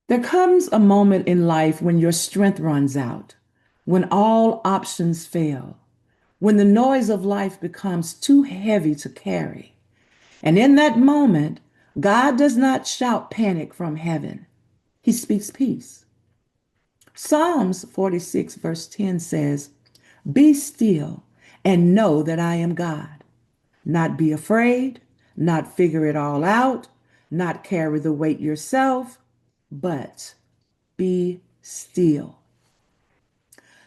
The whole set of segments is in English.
There comes a moment in life when your strength runs out, when all options fail, when the noise of life becomes too heavy to carry. And in that moment, God does not shout panic from heaven. He speaks peace. Psalms 46, verse 10 says, "Be still and know that I am God. Not be afraid, not figure it all out, not carry the weight yourself, but be still."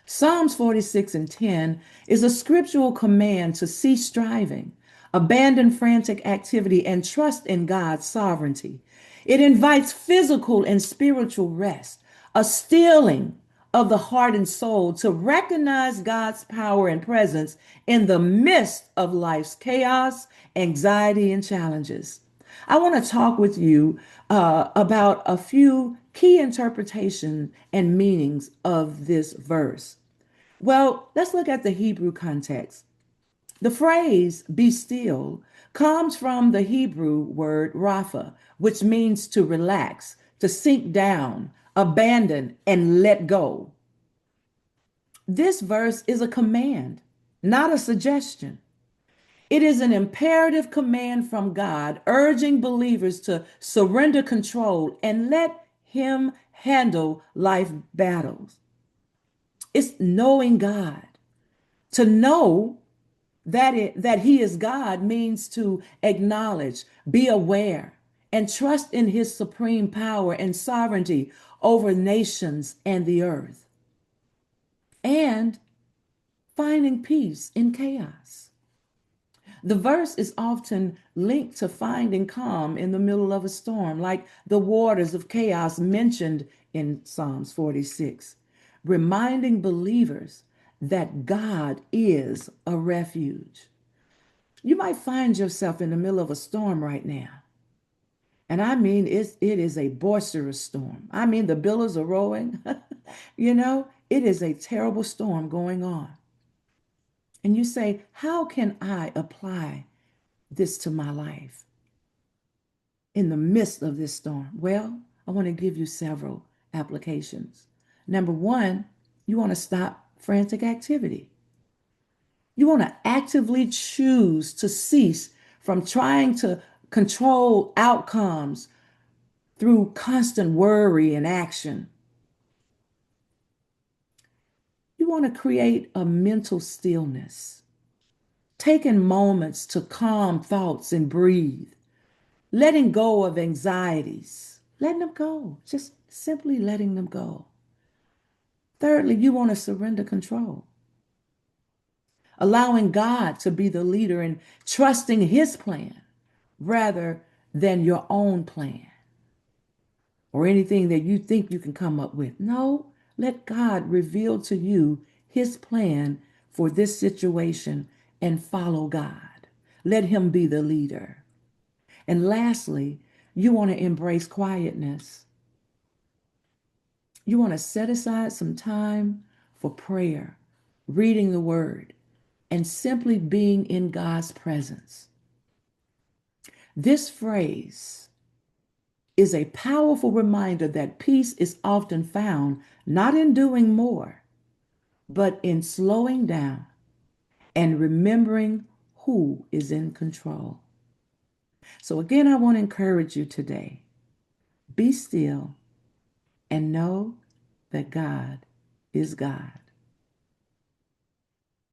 Psalms 46 and 10 is a scriptural command to cease striving, abandon frantic activity, and trust in God's sovereignty. It invites physical and spiritual rest, a stilling of the heart and soul to recognize God's power and presence in the midst of life's chaos, anxiety, and challenges. I want to talk with you about a few key interpretations and meanings of this verse. Well, let's look at the Hebrew context. The phrase "be still" comes from the Hebrew word rapha, which means to relax, to sink down, abandon, and let go. This verse is a command, not a suggestion. It is an imperative command from God urging believers to surrender control and let Him handle life battles. It's knowing God. To know that He is God means to acknowledge, be aware, and trust in His supreme power and sovereignty over nations and the earth, and finding peace in chaos. The verse is often linked to finding calm in the middle of a storm, like the waters of chaos mentioned in Psalms 46, reminding believers that God is a refuge. You might find yourself in the middle of a storm right now. And I mean, it is a boisterous storm. I mean, the billows are rolling. It is a terrible storm going on. And you say, how can I apply this to my life in the midst of this storm? Well, I want to give you several applications. Number one, you want to stop frantic activity. You want to actively choose to cease from trying to control outcomes through constant worry and action. You want to create a mental stillness, taking moments to calm thoughts and breathe, letting go of anxieties, letting them go, just simply letting them go. Thirdly, you want to surrender control, allowing God to be the leader and trusting His plan rather than your own plan or anything that you think you can come up with. No, let God reveal to you His plan for this situation and follow God. Let Him be the leader. And lastly, you want to embrace quietness. You want to set aside some time for prayer, reading the word, and simply being in God's presence. This phrase is a powerful reminder that peace is often found not in doing more, but in slowing down and remembering who is in control. So, again, I want to encourage you today, be still and know that God is God.